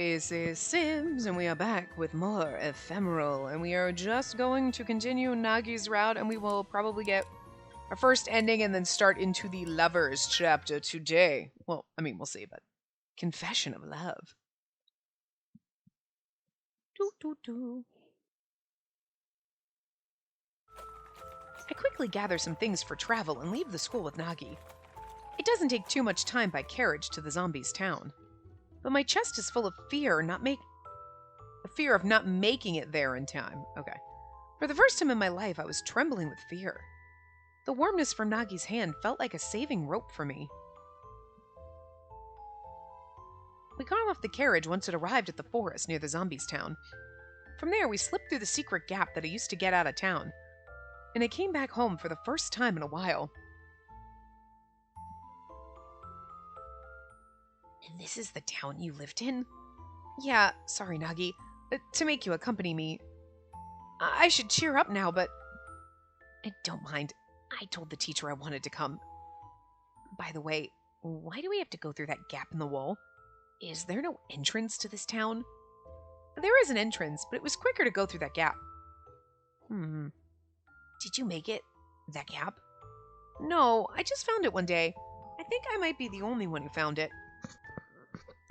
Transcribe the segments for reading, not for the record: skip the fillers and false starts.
Spacey Sims, and we are back with more Ephemeral, and we are just going to continue Nagi's route, and we will probably get our first ending and then start into the Lovers chapter today. Well, I mean, we'll see, but Confession of Love. Doo, doo, doo. I quickly gather some things for travel and leave the school with Nagi. It doesn't take too much time by carriage to the zombies' town. But my chest is full of fear, fear of not making it there in time. Okay. For the first time in my life, I was trembling with fear. The warmness from Nagi's hand felt like a saving rope for me. We got off the carriage once it arrived at the forest near the zombies' town. From there, we slipped through the secret gap that I used to get out of town, and I came back home for the first time in a while. And this is the town you lived in? Yeah, sorry, Nagi. To make you accompany me. I should cheer up now, but I don't mind. I told the teacher I wanted to come. By the way, why do we have to go through that gap in the wall? Is there no entrance to this town? There is an entrance, but it was quicker to go through that gap. Did you make it? That gap? No, I just found it one day. I think I might be the only one who found it.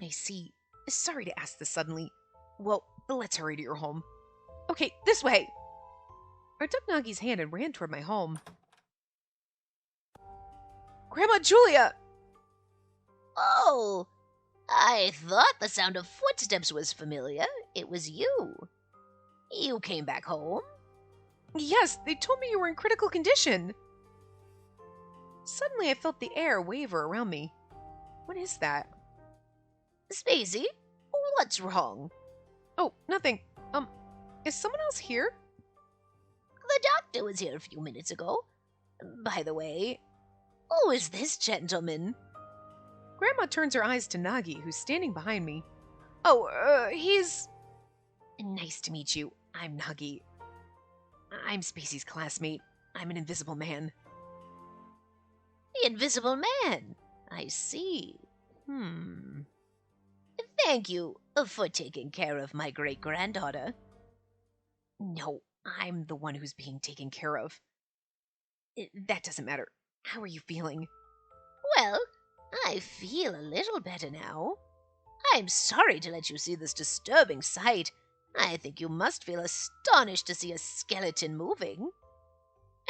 I see. Sorry to ask this suddenly. Well, let's hurry to your home. Okay, this way! I took Nagi's hand and ran toward my home. Grandma Julia! Oh, I thought the sound of footsteps was familiar. It was you. You came back home? Yes, they told me you were in critical condition. Suddenly I felt the air waver around me. What is that? Spacey, what's wrong? Oh, nothing. Is someone else here? The doctor was here a few minutes ago. By the way, who is this gentleman? Grandma turns her eyes to Nagi, who's standing behind me. Oh, he's... Nice to meet you. I'm Nagi. I'm Spacey's classmate. I'm an invisible man. The invisible man. I see. Thank you for taking care of my great-granddaughter. No, I'm the one who's being taken care of. That doesn't matter. How are you feeling? Well, I feel a little better now. I'm sorry to let you see this disturbing sight. I think you must feel astonished to see a skeleton moving.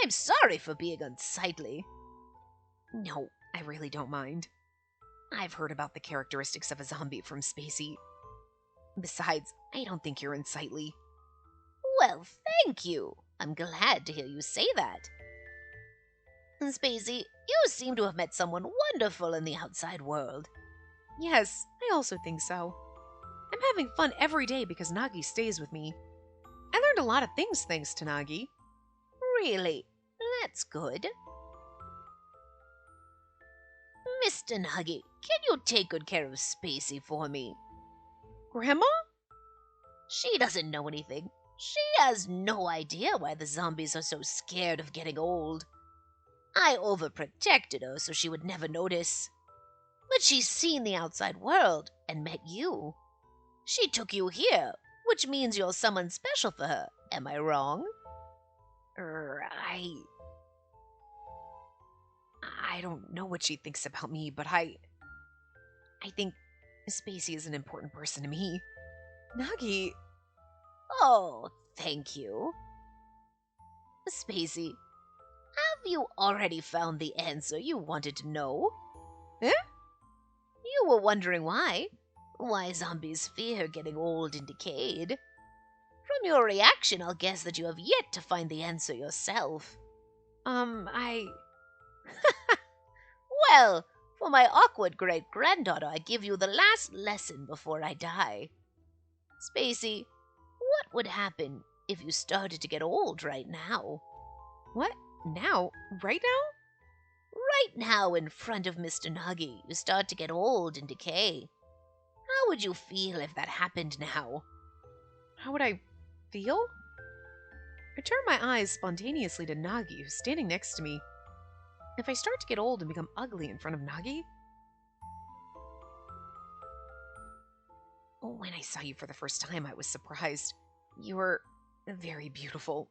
I'm sorry for being unsightly. No, I really don't mind. I've heard about the characteristics of a zombie from Spacey. Besides, I don't think you're unsightly. Well, thank you. I'm glad to hear you say that. Spacey, you seem to have met someone wonderful in the outside world. Yes, I also think so. I'm having fun every day because Nagi stays with me. I learned a lot of things thanks to Nagi. Really? That's good. Mr. Nagi, can you take good care of Spacey for me? Grandma? She doesn't know anything. She has no idea why the zombies are so scared of getting old. I overprotected her so she would never notice. But she's seen the outside world and met you. She took you here, which means you're someone special for her. Am I wrong? I don't know what she thinks about me, but I think Spacey is an important person to me. Nagi... Oh, thank you. Spacey, have you already found the answer you wanted to know? Eh? You were wondering why. Why zombies fear getting old and decayed. From your reaction, I'll guess that you have yet to find the answer yourself. Well, for my awkward great-granddaughter, I give you the last lesson before I die. Spacey, what would happen if you started to get old right now? What? Now? Right now? Right now, in front of Mr. Nagi, you start to get old and decay. How would you feel if that happened now? How would I feel? I turn my eyes spontaneously to Nagi, who's standing next to me. If I start to get old and become ugly in front of Nagi, When I saw you for the first time, I was surprised. You were very beautiful.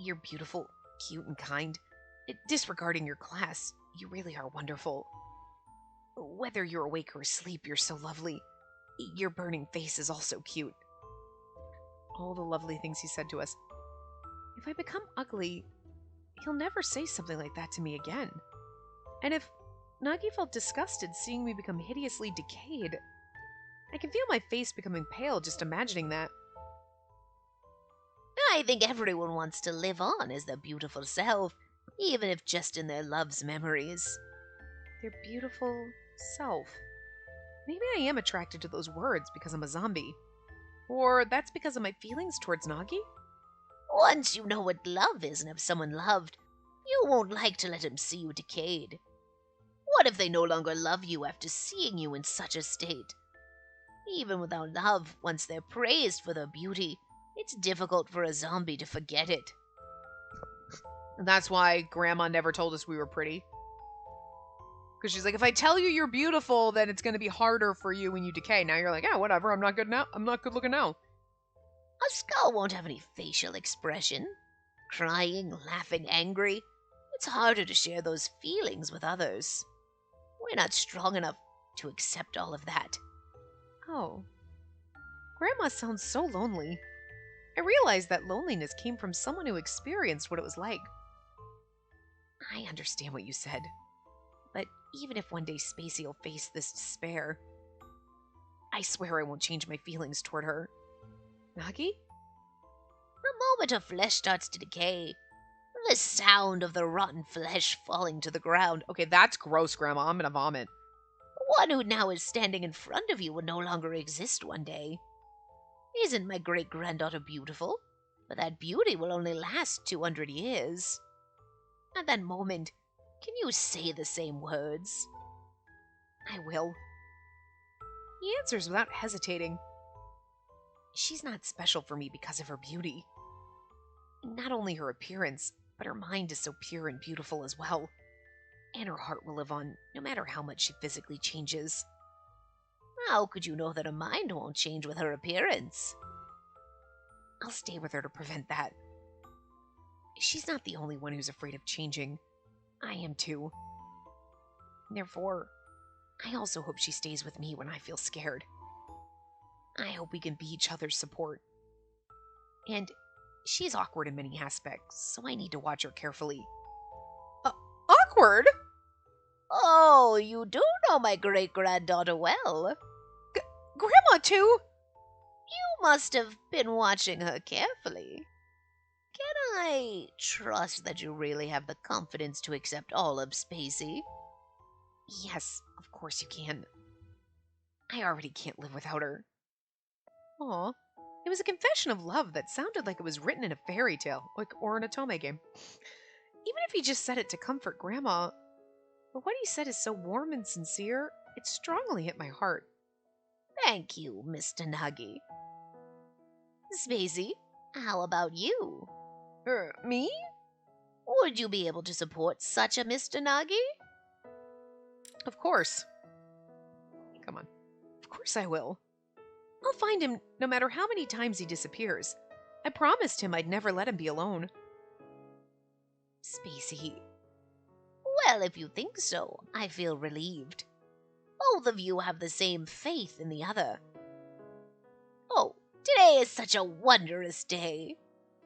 You're beautiful, cute, and kind. Disregarding your class, you really are wonderful. Whether you're awake or asleep, you're so lovely. Your burning face is also cute. All the lovely things he said to us. If I become ugly, he'll never say something like that to me again. And if Nagi felt disgusted seeing me become hideously decayed, I can feel my face becoming pale just imagining that. I think everyone wants to live on as their beautiful self, even if just in their love's memories. Their beautiful self. Maybe I am attracted to those words because I'm a zombie. Or that's because of my feelings towards Nagi? Once you know what love is and have someone loved, you won't like to let him see you decayed. What if they no longer love you after seeing you in such a state? Even without love, once they're praised for their beauty, it's difficult for a zombie to forget it. And that's why Grandma never told us we were pretty. Because she's like, if I tell you you're beautiful, then it's going to be harder for you when you decay. Now you're like, yeah, whatever, I'm not good now. I'm not good looking now. A skull won't have any facial expression. Crying, laughing, angry. It's harder to share those feelings with others. We're not strong enough to accept all of that. Oh. Grandma sounds so lonely. I realized that loneliness came from someone who experienced what it was like. I understand what you said. But even if one day Spacey will face this despair, I swear I won't change my feelings toward her. Nagi? The moment her flesh starts to decay, the sound of the rotten flesh falling to the ground, Okay, that's gross, Grandma. I'm gonna vomit. one who now is standing in front of you will no longer exist one day. Isn't my great-granddaughter beautiful? But that beauty will only last 200 years. At that moment, can you say the same words? I will. He answers without hesitating. She's not special for me because of her beauty. Not only her appearance, but her mind is so pure and beautiful as well. And her heart will live on, no matter how much she physically changes. How could you know that her mind won't change with her appearance? I'll stay with her to prevent that. She's not the only one who's afraid of changing. I am too. Therefore, I also hope she stays with me when I feel scared. I hope we can be each other's support. And she's awkward in many aspects, so I need to watch her carefully. Awkward? Oh, you do know my great-granddaughter well. Grandma, too? You must have been watching her carefully. Can I trust that you really have the confidence to accept all of Spacey? Yes, of course you can. I already can't live without her. Aw, it was a confession of love that sounded like it was written in a fairy tale, or an Otome game. Even if he just said it to comfort Grandma, but what he said is so warm and sincere, it strongly hit my heart. Thank you, Mr. Nagi. Spacey, how about you? Me? Would you be able to support such a Mr. Nagi? Of course. Come on. Of course I will. I'll find him no matter how many times he disappears. I promised him I'd never let him be alone. Spacey. Well, if you think so, I feel relieved. Both of you have the same faith in the other. Oh, today is such a wondrous day.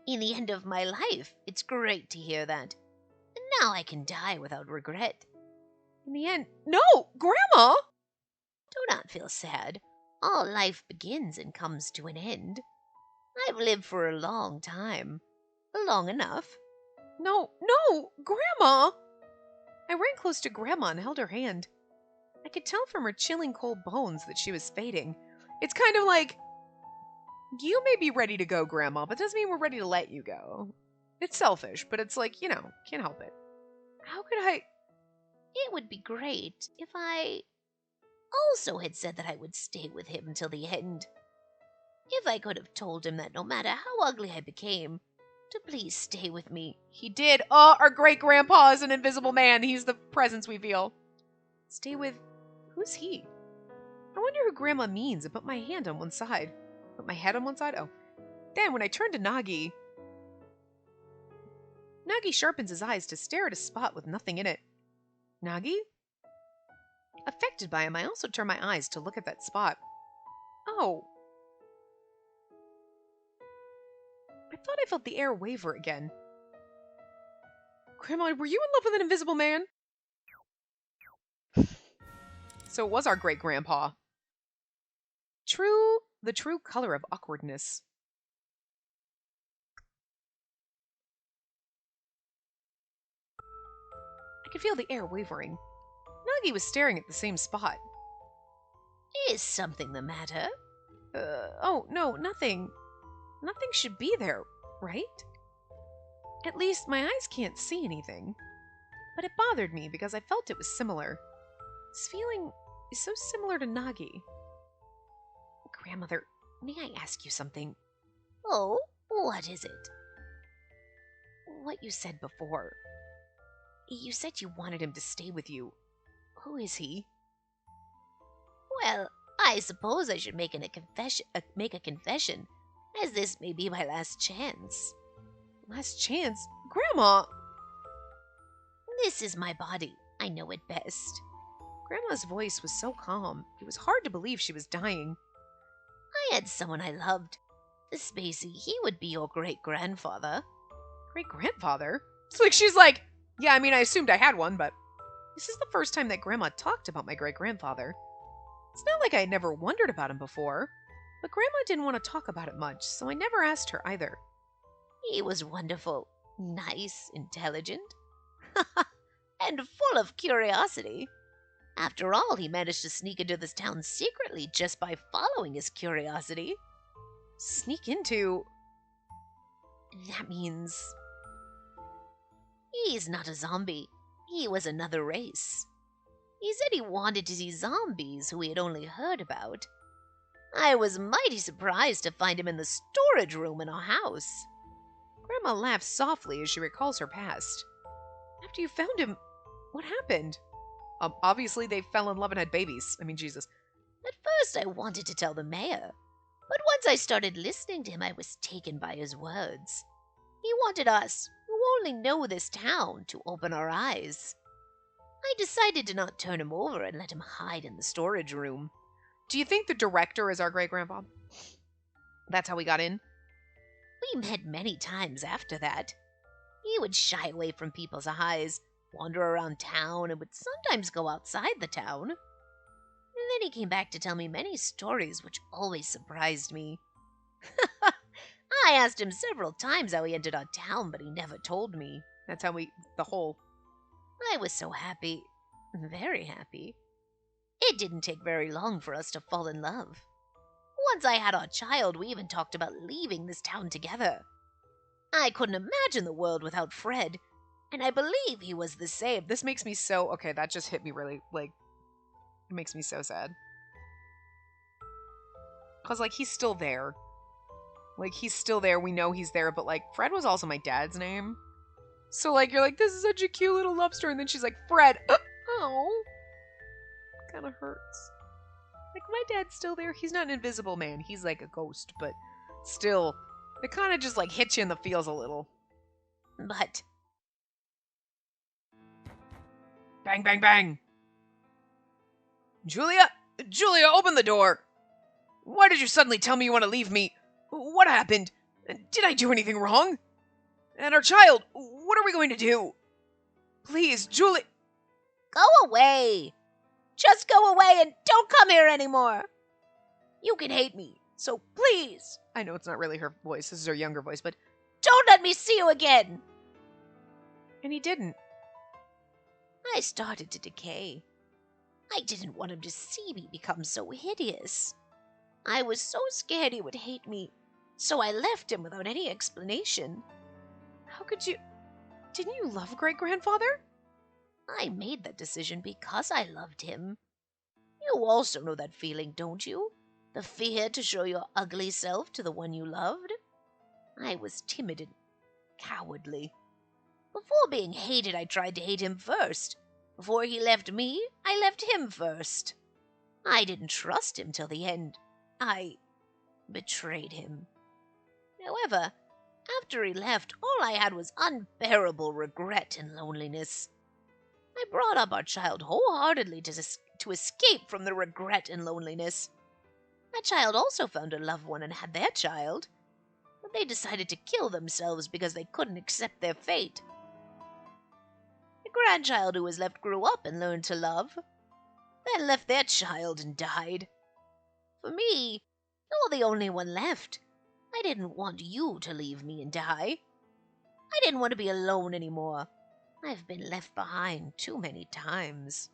In the end of my life, it's great to hear that. And now I can die without regret. In the end, no, Grandma! Do not feel sad. All life begins and comes to an end. I've lived for a long time. Long enough. No, Grandma! I ran close to Grandma and held her hand. I could tell from her chilling cold bones that she was fading. It's kind of like, you may be ready to go, Grandma, but doesn't mean we're ready to let you go. It's selfish, but it's like, can't help it. How could I? It would be great if I also had said that I would stay with him till the end. If I could have told him that no matter how ugly I became, to please stay with me. He did. Our great-grandpa is an invisible man. He's the presence we feel. Stay with... Who's he? I wonder who Grandma means. I put my hand on one side. Put my head on one side? Oh. Then, when I turned to Nagi, Nagi sharpens his eyes to stare at a spot with nothing in it. Nagi? Affected by him, I also turn my eyes to look at that spot. Oh. I thought I felt the air waver again. Grandma, were you in love with an invisible man? So it was our great-grandpa. The true color of awkwardness. I could feel the air wavering. Nagi was staring at the same spot. Is something the matter? Oh, no, nothing. Nothing should be there, right? At least my eyes can't see anything. But it bothered me because I felt it was similar. This feeling is so similar to Nagi. Grandmother, may I ask you something? Oh, what is it? What you said before. You said you wanted him to stay with you. Who is he? Well, I suppose I should make a confession, as this may be my last chance. Last chance? Grandma! This is my body. I know it best. Grandma's voice was so calm, it was hard to believe she was dying. I had someone I loved. The Spacey, he would be your great-grandfather. Great-grandfather? It's like she's like, yeah, I mean, I assumed I had one, but this is the first time that Grandma talked about my great-grandfather. It's not like I had never wondered about him before, but Grandma didn't want to talk about it much, so I never asked her either. He was wonderful, nice, intelligent, and full of curiosity. After all, he managed to sneak into this town secretly just by following his curiosity. Sneak into... That means... He's not a zombie. He was another race. He said he wanted to see zombies who he had only heard about. I was mighty surprised to find him in the storage room in our house. Grandma laughs softly as she recalls her past. After you found him, what happened? Obviously they fell in love and had babies. I mean, Jesus. At first I wanted to tell the mayor, but once I started listening to him, I was taken by his words. He wanted us, who only know this town, to open our eyes. I decided to not turn him over and let him hide in the storage room. Do you think the director is our great-grandpa? That's how we got in? We met many times after that. He would shy away from people's eyes, wander around town, and would sometimes go outside the town. And then he came back to tell me many stories which always surprised me. I asked him several times how he entered our town, but he never told me. That's how I was so happy. Very happy. It didn't take very long for us to fall in love. Once I had our child, we even talked about leaving this town together. I couldn't imagine the world without Fred, and I believe he was the same. This makes me so... Okay, that just hit me really, it makes me so sad. Because, he's still there. He's still there, we know he's there, but, Fred was also my dad's name. So, you're like, this is such a cute little love story, and then she's like, Fred! Oh! Kinda hurts. My dad's still there. He's not an invisible man. He's like a ghost, but still, it kind of just, hits you in the feels a little. But... Bang, bang, bang! Julia, open the door! Why did you suddenly tell me you want to leave me? What happened? Did I do anything wrong? And our child, what are we going to do? Please, Julia... Go away! Just go away and don't come here anymore! You can hate me, so please! I know it's not really her voice, this is her younger voice, but... Don't let me see you again! And he didn't. I started to decay. I didn't want him to see me become so hideous. I was so scared he would hate me, so I left him without any explanation. How could you... Didn't you love great-grandfather? I made that decision because I loved him. You also know that feeling, don't you? The fear to show your ugly self to the one you loved? I was timid and cowardly. Before being hated, I tried to hate him first. Before he left me, I left him first. I didn't trust him till the end. I betrayed him. However, after he left, all I had was unbearable regret and loneliness. I brought up our child wholeheartedly to escape from the regret and loneliness. That child also found a loved one and had their child, but they decided to kill themselves because they couldn't accept their fate. The grandchild who was left grew up and learned to love, then left their child and died. For me, you're the only one left. I didn't want you to leave me and die. I didn't want to be alone anymore. I've been left behind too many times.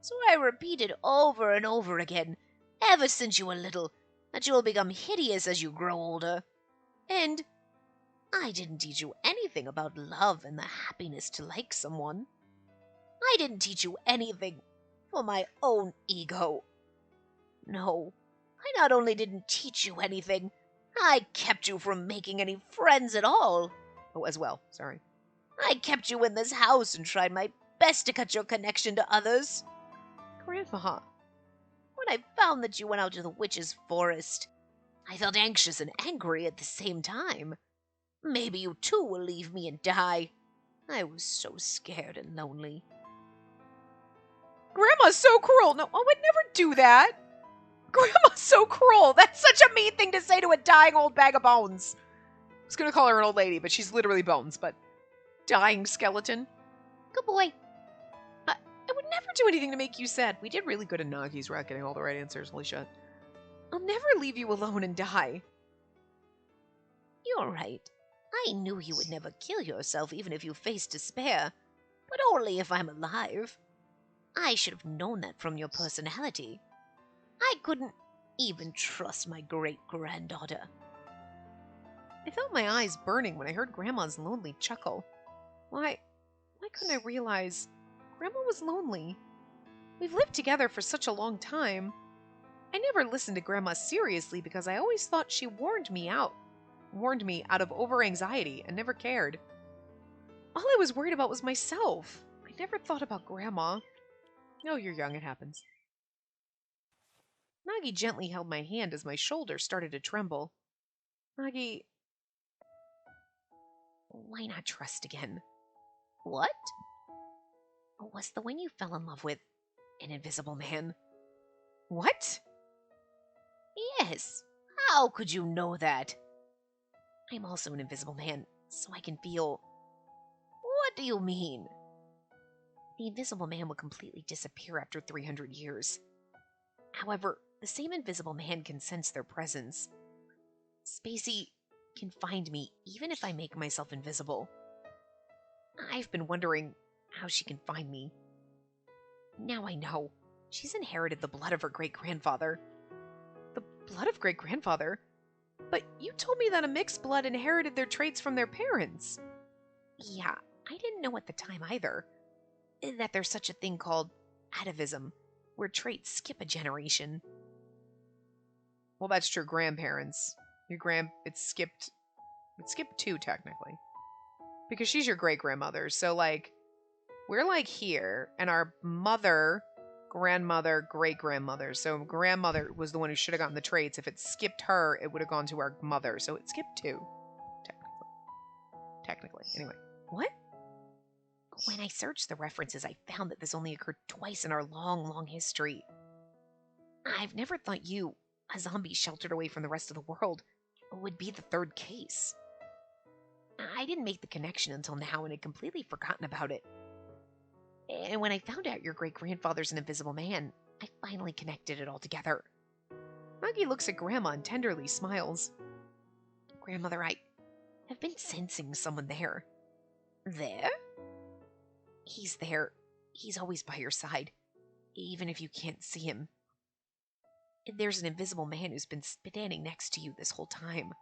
So I repeated over and over again, ever since you were little, that you will become hideous as you grow older. And I didn't teach you anything about love and the happiness to like someone. I didn't teach you anything for my own ego. No, I not only didn't teach you anything, I kept you from making any friends at all. Oh, as well. Sorry. I kept you in this house and tried my best to cut your connection to others. Grandma. When I found that you went out to the witch's forest, I felt anxious and angry at the same time. Maybe you too will leave me and die. I was so scared and lonely. Grandma's so cruel. No, I would never do that. Grandma's so cruel. That's such a mean thing to say to a dying old bag of bones. I was going to call her an old lady, but she's literally bones, but dying skeleton. Good boy. I would never do anything to make you sad. We did really good in Nagi's Route, getting all the right answers. Holy shit. I'll never leave you alone and die. You're right. I knew you would never kill yourself even if you faced despair, but only if I'm alive. I should have known that from your personality. I couldn't even trust my great-granddaughter. I felt my eyes burning when I heard Grandma's lonely chuckle. Why couldn't I realize Grandma was lonely? We've lived together for such a long time. I never listened to Grandma seriously because I always thought she warned me out of over-anxiety and never cared. All I was worried about was myself. I never thought about Grandma. No, you're young, it happens. Nagi gently held my hand as my shoulder started to tremble. Nagi, why not trust again? What? Was the one you fell in love with an invisible man? What? Yes. How could you know that? I'm also an invisible man, so I can feel... What do you mean? The invisible man will completely disappear after 300 years. However, the same invisible man can sense their presence. Spacey can find me even if I make myself invisible. I've been wondering how she can find me. Now I know. She's inherited the blood of her great-grandfather. The blood of great-grandfather? But you told me that a mixed blood inherited their traits from their parents. Yeah, I didn't know at the time either. That there's such a thing called atavism, where traits skip a generation. Well, that's your grandparents. It skipped 2 technically. Because she's your great-grandmother, so like, we're like here, and our mother, grandmother, great-grandmother. So grandmother was the one who should have gotten the traits. If it skipped her, it would have gone to our mother. So it skipped 2, technically. Anyway, what? When I searched the references, I found that this only occurred twice in our long, long history. I've never thought you, a zombie sheltered away from the rest of the world, would be the 3rd case. I didn't make the connection until now and had completely forgotten about it. And when I found out your great-grandfather's an invisible man, I finally connected it all together. Maggie looks at Grandma and tenderly smiles. Grandmother, I have been sensing someone there. There? He's there. He's always by your side, even if you can't see him. There's an invisible man who's been standing next to you this whole time.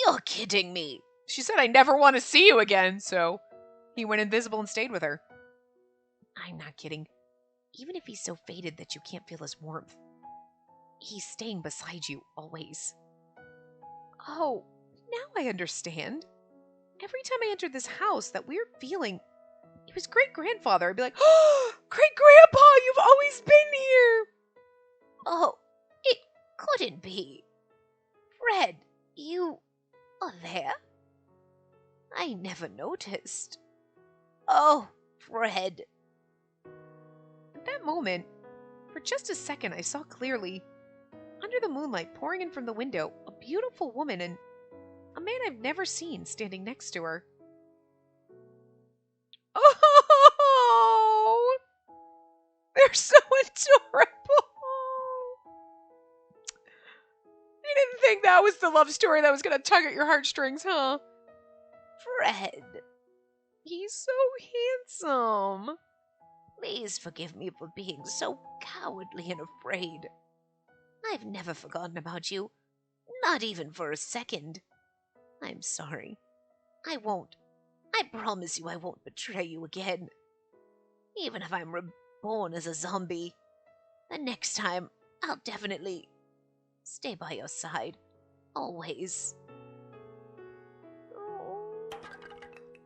You're kidding me. She said I never want to see you again, so he went invisible and stayed with her. I'm not kidding. Even if he's so faded that you can't feel his warmth, he's staying beside you always. Oh, now I understand. Every time I entered this house, that weird feeling, it was great-grandfather. I'd be like, oh, Great-grandpa, you've always been here! Oh, it couldn't be. Fred, you are there? I never noticed. Oh, Fred. At that moment, for just a second, I saw clearly, under the moonlight pouring in from the window, a beautiful woman and a man I've never seen standing next to her. Oh! They're so adorable! You didn't think that was the love story that was going to tug at your heartstrings, huh? Fred, He's so handsome. please forgive me for being so cowardly and afraid. I've never forgotten about you, not even for a second. I'm sorry. I won't. I promise you I won't betray you again. Even if I'm reborn as a zombie. The next time, I'll definitely stay by your side. Always.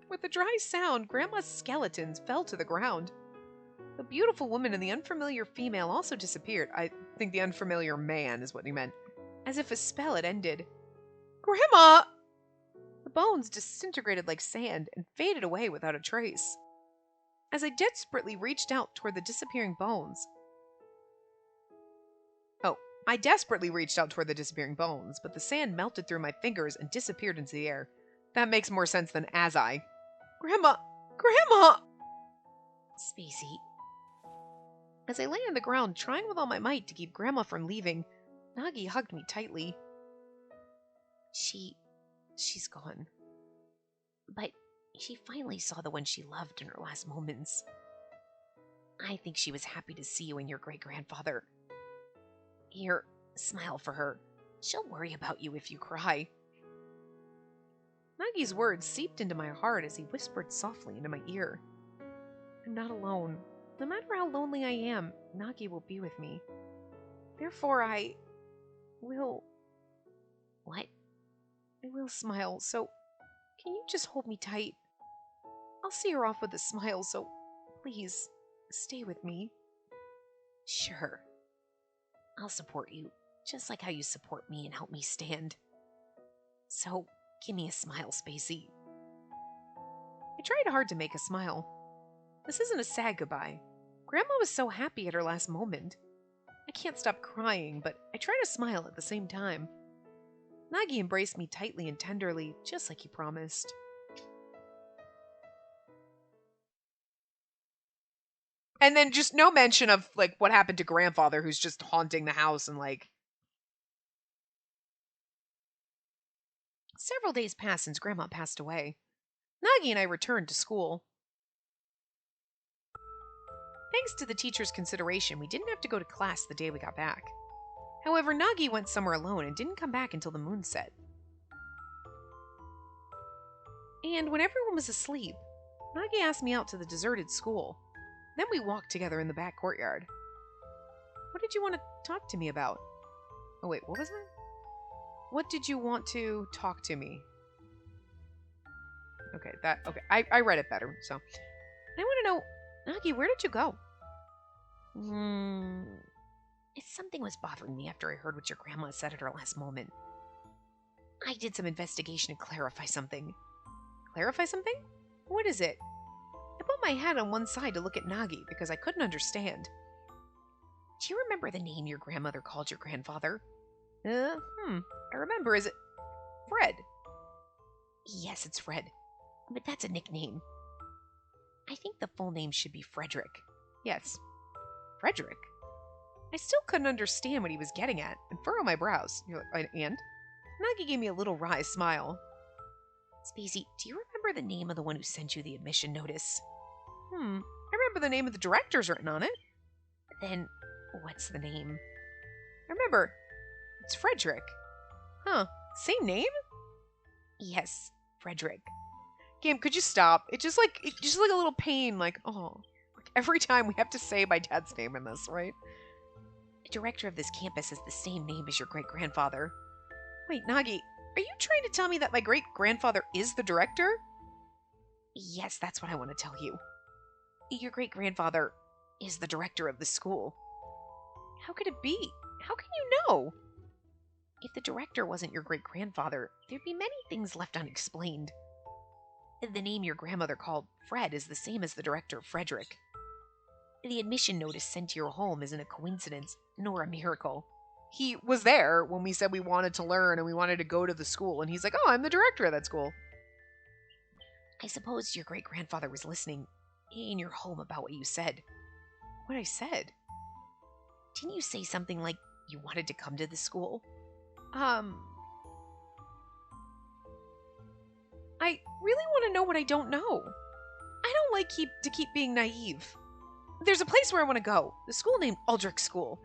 With a dry sound, Grandma's skeletons fell to the ground. The beautiful woman and the unfamiliar female also disappeared. I think the unfamiliar man is what he meant. As if a spell had ended. Grandma! The bones disintegrated like sand and faded away without a trace. As I desperately reached out toward the disappearing bones. I desperately reached out toward the disappearing bones, but the sand melted through my fingers and disappeared into the air. That makes more sense than as I. Grandma! Grandma! Spacey. As I lay on the ground, trying with all my might to keep Grandma from leaving, Nagi hugged me tightly. She's gone. But she finally saw the one she loved in her last moments. I think she was happy to see you and your great-grandfather. Here, smile for her. She'll worry about you if you cry. Nagi's words seeped into my heart as he whispered softly into my ear. I'm not alone. No matter how lonely I am, Nagi will be with me. Therefore, I will... What? I will smile, so can you just hold me tight? I'll see her off with a smile, so please, stay with me. Sure. I'll support you, just like how you support me and help me stand. So, give me a smile, Spacey. I tried hard to make a smile. This isn't a sad goodbye. Grandma was so happy at her last moment. I can't stop crying, but I try to smile at the same time. Nagi embraced me tightly and tenderly, just like he promised. And then just no mention of, like, what happened to Grandfather, who's just haunting the house and, like... Several days passed since Grandma passed away. Nagi and I returned to school. Thanks to the teacher's consideration, we didn't have to go to class the day we got back. However, Nagi went somewhere alone and didn't come back until the moon set. And when everyone was asleep, Nagi asked me out to the deserted school. Then we walked together in the back courtyard. What did you want to talk to me about? Oh wait, what was that? What did you want to talk to me? Okay, I read it better, so. I want to know, Nagi, where did you go? Something was bothering me after I heard what your grandma said at her last moment. I did some investigation to clarify something. Clarify something? What is it? I put my head on one side to look at Nagi because I couldn't understand. Do you remember the name your grandmother called your grandfather? I remember. Is it Fred? Yes, it's Fred. But that's a nickname. I think the full name should be Frederick. Yes. Frederick? I still couldn't understand what he was getting at and furrowed my brows. You're like, and? Nagi gave me a little wry smile. Spacey, do you remember the name of the one who sent you the admission notice? I remember the name of the directors written on it. Then, what's the name? I remember. It's Frederick. Huh. Same name? Yes, Frederick. Game, could you stop? It's just like a little pain, like, oh. Like every time we have to say my dad's name in this, right? The director of this campus has the same name as your great-grandfather. Wait, Nagi, are you trying to tell me that my great-grandfather is the director? Yes, that's what I want to tell you. Your great-grandfather, is the director of the school. How could it be? How can you know? If the director wasn't your great-grandfather, there'd be many things left unexplained. The name your grandmother called Fred is the same as the director, Frederick. The admission notice sent to your home isn't a coincidence, nor a miracle. He was there when we said we wanted to learn and we wanted to go to the school, and he's like, oh, I'm the director of that school. I suppose your great-grandfather was listening in your home about what you said. What I said? Didn't you say something like you wanted to come to the school? I really want to know what I don't know. I don't like keep being naive. There's a place where I want to go, the school named Aldrich School.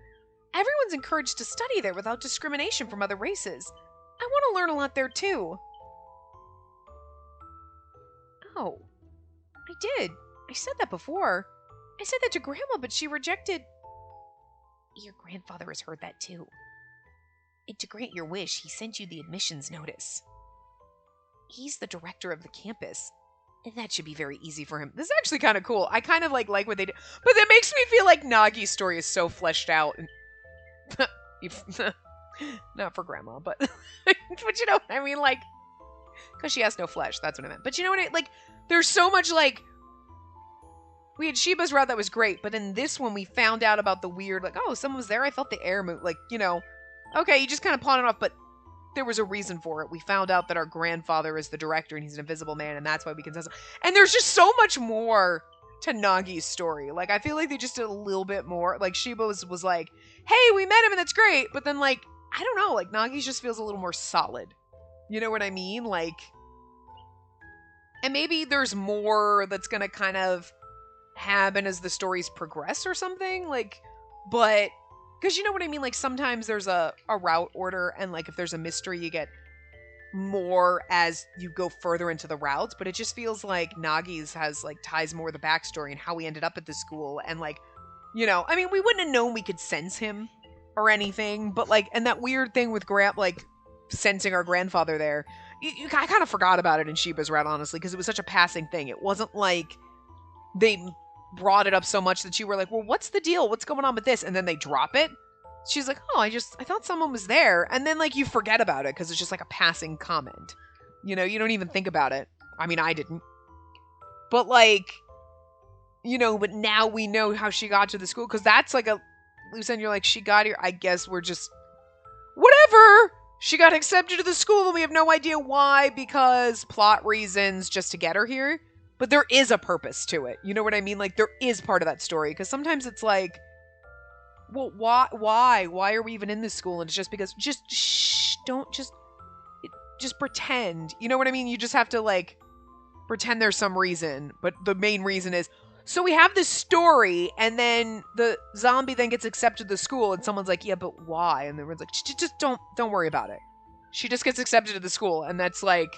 Everyone's encouraged to study there without discrimination from other races. I want to learn a lot there too. Oh, I did. I said that before. I said that to Grandma, but she rejected. Your grandfather has heard that too. And to grant your wish, he sent you the admissions notice. He's the director of the campus. And that should be very easy for him. This is actually kind of cool. I kind of like what they did. But it makes me feel like Nagi's story is so fleshed out. And not for Grandma, but but you know what I mean? Like, because she has no flesh. That's what I meant. But you know what I like? There's so much like. We had Sheba's route that was great, but in this one we found out about the weird, like, oh, someone was there. I felt the air move. Like, you know, okay, you just kind of pawn it off, but there was a reason for it. We found out that our grandfather is the director and he's an invisible man, and that's why we can test him. And there's just so much more to Nagi's story. Like, I feel like they just did a little bit more. Like, Sheba was like, hey, we met him and that's great. But then, like, I don't know. Like, Nagi's just feels a little more solid. You know what I mean? Like, and maybe there's more that's going to kind of happen as the stories progress or something. Like, but because you know what I mean? Like, sometimes there's a route order, and like if there's a mystery, you get more as you go further into the routes. But it just feels like Nagi's has like ties more of the backstory and how we ended up at the school, and like, you know, I mean, we wouldn't have known we could sense him or anything, but like, and that weird thing with like sensing our grandfather there, I kind of forgot about it in Sheba's route, honestly, because it was such a passing thing. It wasn't like they brought it up so much that you were like, well, what's the deal? What's going on with this? And then they drop it. She's like, oh, I thought someone was there. And then like you forget about it because it's just like a passing comment. You know, you don't even think about it. I mean, I didn't. But like, you know, but now we know how she got to the school, because that's like a loose end. You're like, she got here. I guess we're just whatever. She got accepted to the school and we have no idea why, because plot reasons just to get her here. But there is a purpose to it. You know what I mean? Like, there is part of that story. Because sometimes it's like, well, why? Why are we even in this school? And it's just because, don't just pretend. You know what I mean? You just have to, like, pretend there's some reason. But the main reason is, so we have this story, and then the zombie then gets accepted to the school, and someone's like, yeah, but why? And everyone's like, just don't worry about it. She just gets accepted to the school, and that's, like,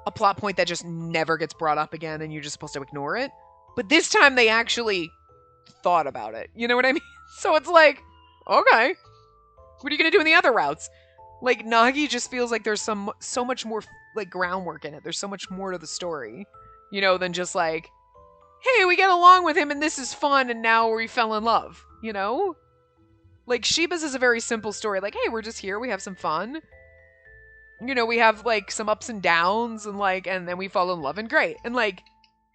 a plot point that just never gets brought up again, and you're just supposed to ignore it. But this time they actually thought about it. You know what I mean? So it's like, okay, what are you gonna do in the other routes? Like, Nagi just feels like there's so much more like groundwork in it. There's so much more to the story, you know, than just like, hey, we get along with him and this is fun and now we fell in love, you know? Like, Sheba's is a very simple story. Like, hey, we're just here, we have some fun. You know, we have, like, some ups and downs, and, like, and then we fall in love, and great. And, like,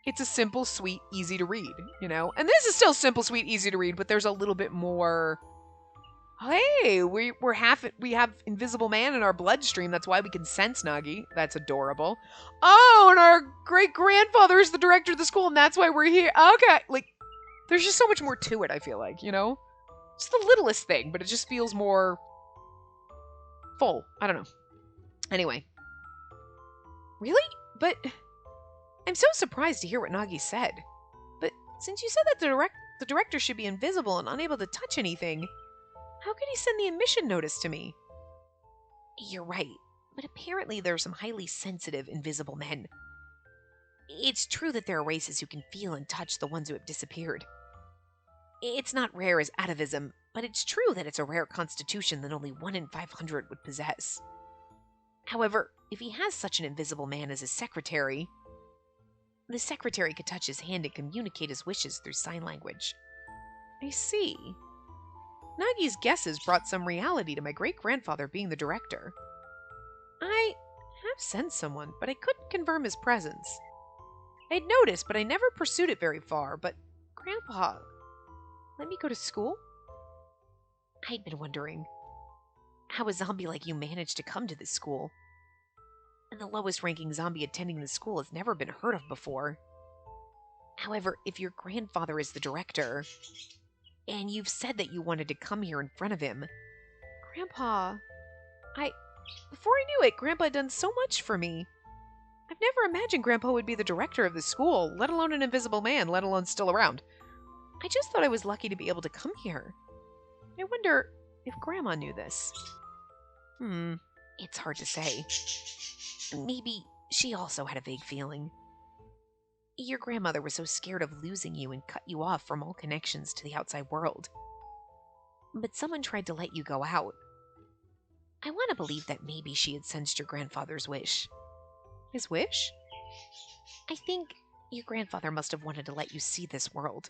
it's a simple, sweet, easy to read, you know? And this is still simple, sweet, easy to read, but there's a little bit more, hey, we have Invisible Man in our bloodstream, that's why we can sense Nagi. That's adorable. Oh, and our great-grandfather is the director of the school, and that's why we're here. Okay, like, there's just so much more to it, I feel like, you know? It's the littlest thing, but it just feels more full. I don't know. Anyway. Really? But I'm so surprised to hear what Nagi said. But since you said that the director should be invisible and unable to touch anything, how could he send the admission notice to me? You're right, but apparently there are some highly sensitive invisible men. It's true that there are races who can feel and touch the ones who have disappeared. It's not rare as atavism, but it's true that it's a rare constitution that only 1 in 500 would possess. However, if he has such an invisible man as his secretary, the secretary could touch his hand and communicate his wishes through sign language. I see. Nagi's guesses brought some reality to my great-grandfather being the director. I have sensed someone, but I couldn't confirm his presence. I'd noticed, but I never pursued it very far. But, Grandpa, let me go to school? I'd been wondering how a zombie like you managed to come to this school. And the lowest-ranking zombie attending the school has never been heard of before. However, if your grandfather is the director, and you've said that you wanted to come here in front of him, Grandpa, before I knew it, Grandpa had done so much for me. I've never imagined Grandpa would be the director of the school, let alone an invisible man, let alone still around. I just thought I was lucky to be able to come here. I wonder if Grandma knew this. It's hard to say. Maybe she also had a vague feeling. Your grandmother was so scared of losing you and cut you off from all connections to the outside world. But someone tried to let you go out. I want to believe that maybe she had sensed your grandfather's wish. His wish? I think your grandfather must have wanted to let you see this world.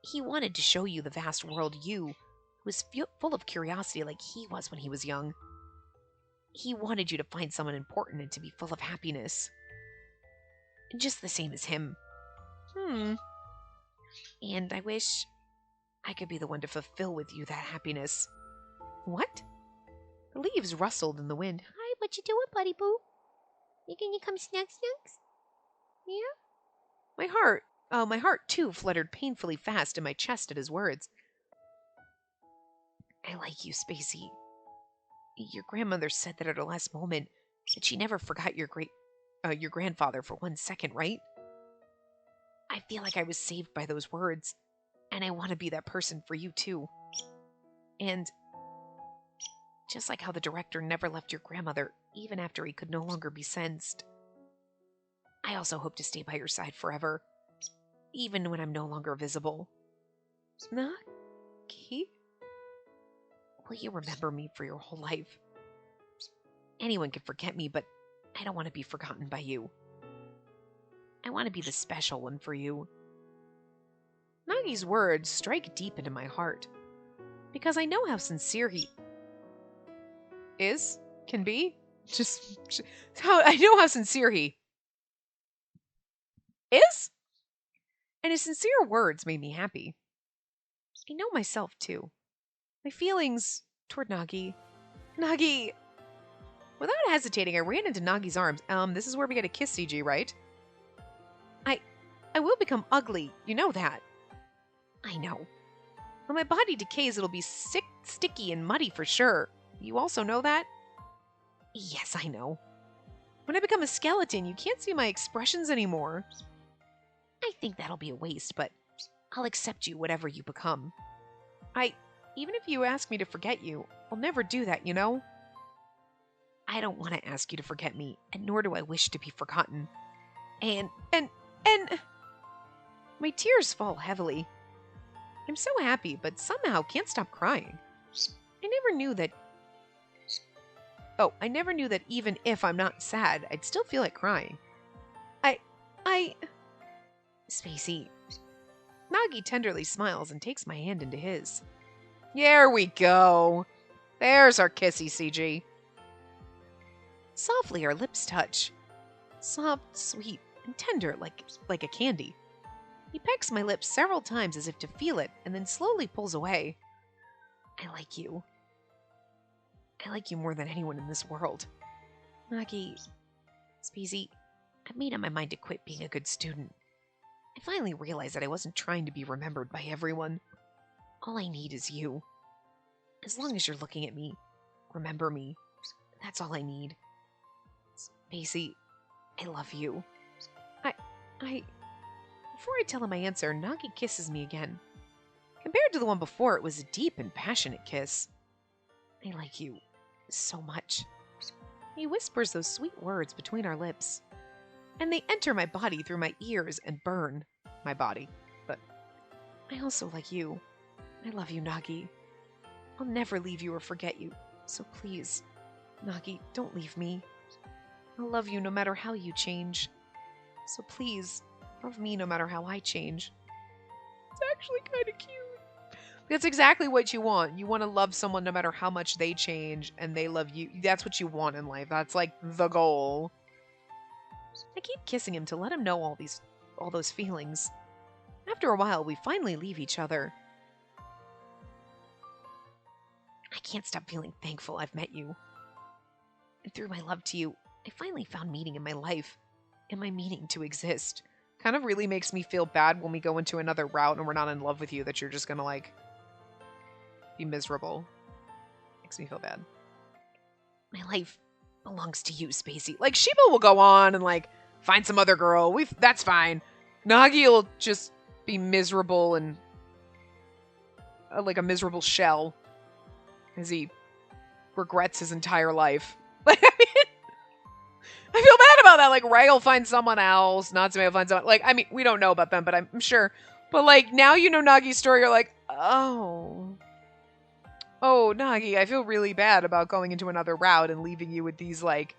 He wanted to show you the vast world who was full of curiosity like he was when he was young. He wanted you to find someone important and to be full of happiness. Just the same as him. And I wish I could be the one to fulfill with you that happiness. What? The leaves rustled in the wind. Hi, what you doing, buddy boo? You gonna come snacks? Yeah? My heart too fluttered painfully fast in my chest at his words. I like you, Spacey. Your grandmother said that at her last moment, that she never forgot your grandfather for 1 second, right? I feel like I was saved by those words, and I want to be that person for you too. And just like how the director never left your grandmother, even after he could no longer be sensed, I also hope to stay by your side forever, even when I'm no longer visible. Nagi? Will you remember me for your whole life? Anyone can forget me, but I don't want to be forgotten by you. I want to be the special one for you. Nagi's words strike deep into my heart, because I know how sincere he can be. I know how sincere he is. And his sincere words made me happy. I know myself too. My feelings toward Nagi. Without hesitating, I ran into Nagi's arms. This is where we get a kiss, CG, right? I will become ugly, you know that. I know. When my body decays, it'll be sick, sticky, and muddy for sure. You also know that? Yes, I know. When I become a skeleton, you can't see my expressions anymore. I think that'll be a waste, but I'll accept you whatever you become. Even if you ask me to forget you, I'll never do that, you know? I don't want to ask you to forget me, and nor do I wish to be forgotten. And my tears fall heavily. I'm so happy, but somehow can't stop crying. I never knew that even if I'm not sad, I'd still feel like crying. Spacey. Nagi tenderly smiles and takes my hand into his. There we go. There's our kissy, CG. Softly, our lips touch. Soft, sweet, and tender like a candy. He pecks my lips several times as if to feel it, and then slowly pulls away. I like you. I like you more than anyone in this world. Nagi, Spacey, I've made up my mind to quit being a good student. I finally realized that I wasn't trying to be remembered by everyone. All I need is you. As long as you're looking at me, remember me. That's all I need. Spacey, I love you. Before I tell him my answer, Nagi kisses me again. Compared to the one before, it was a deep and passionate kiss. I like you so much. He whispers those sweet words between our lips, and they enter my body through my ears and burn my body. But I also like you. I love you, Nagi. I'll never leave you or forget you, so please, Nagi, don't leave me. I'll love you no matter how you change. So please, love me no matter how I change. It's actually kind of cute. That's exactly what you want. You want to love someone no matter how much they change and they love you. That's what you want in life. That's like the goal. I keep kissing him to let him know all those feelings. After a while, we finally leave each other. I can't stop feeling thankful I've met you. And through my love to you, I finally found meaning in my life and my meaning to exist. Kind of really makes me feel bad when we go into another route and we're not in love with you, that you're just gonna like be miserable. Makes me feel bad. My life belongs to you, Spacey. Like, Sheba will go on and like find some other girl. That's fine. Nagi will just be miserable and like a miserable shell as he regrets his entire life. Like, I mean, I feel bad about that. Like, Ray will find someone else. Natsume will find someone. Like, I mean, we don't know about them, but I'm sure. But, like, now you know Nagi's story, you're like, oh. Oh, Nagi, I feel really bad about going into another route and leaving you with these, like,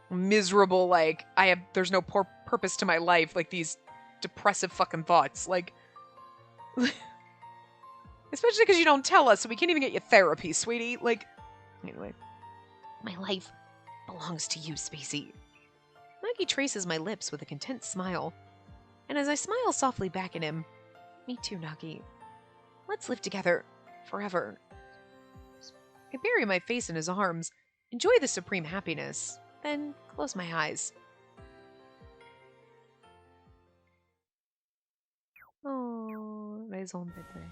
miserable, like, there's no purpose to my life. Like, these depressive fucking thoughts. Like, especially because you don't tell us, so we can't even get you therapy, sweetie. Like, anyway. My life belongs to you, Spacey. Nagi traces my lips with a content smile. And as I smile softly back at him, me too, Nagi. Let's live together forever. I bury my face in his arms, enjoy the supreme happiness, then close my eyes. Oh, raison d'être.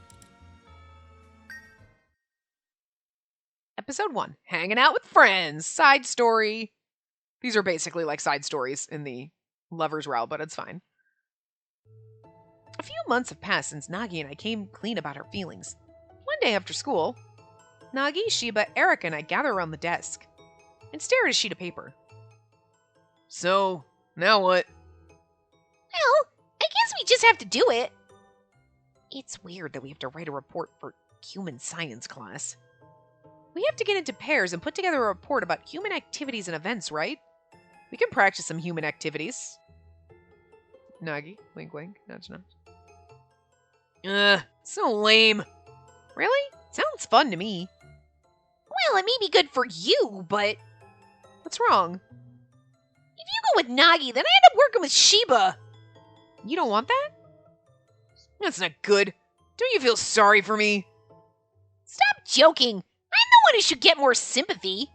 Episode 1, Hanging Out with Friends, side story. These are basically like side stories in the lover's route, but it's fine. A few months have passed since Nagi and I came clean about our feelings. One day after school, Nagi, Shiba, Erica, and I gather around the desk and stare at a sheet of paper. So, now what? Well, I guess we just have to do it. It's weird that we have to write a report for human science class. We have to get into pairs and put together a report about human activities and events, right? We can practice some human activities. Nagi, wink wink, nudge nudge. So lame. Really? Sounds fun to me. Well, it may be good for you, but... What's wrong? If you go with Nagi, then I end up working with Shiba. You don't want that? That's not good. Don't you feel sorry for me? Stop joking. I'm the one who should get more sympathy.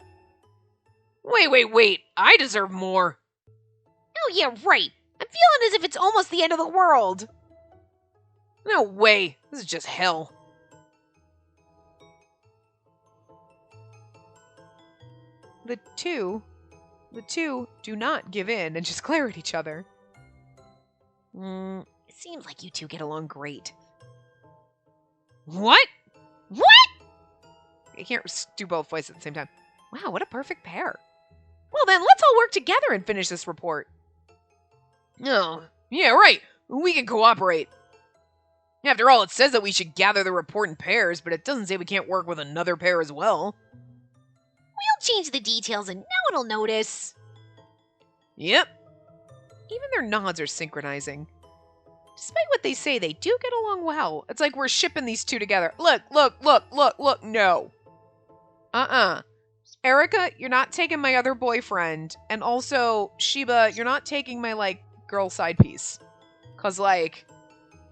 Wait. I deserve more. Oh, yeah, right. I'm feeling as if it's almost the end of the world. No way. This is just hell. The two do not give in and just glare at each other. It seems like you two get along great. What? I can't do both voices at the same time. Wow, what a perfect pair. Well then, let's all work together and finish this report. Oh, yeah, right. We can cooperate. After all, it says that we should gather the report in pairs, but it doesn't say we can't work with another pair as well. We'll change the details and no one will notice. Yep. Even their nods are synchronizing. Despite what they say, they do get along well. It's like we're shipping these two together. Look, no. Erica, you're not taking my other boyfriend. And also, Shiba, you're not taking my, like, girl side piece. Because, like,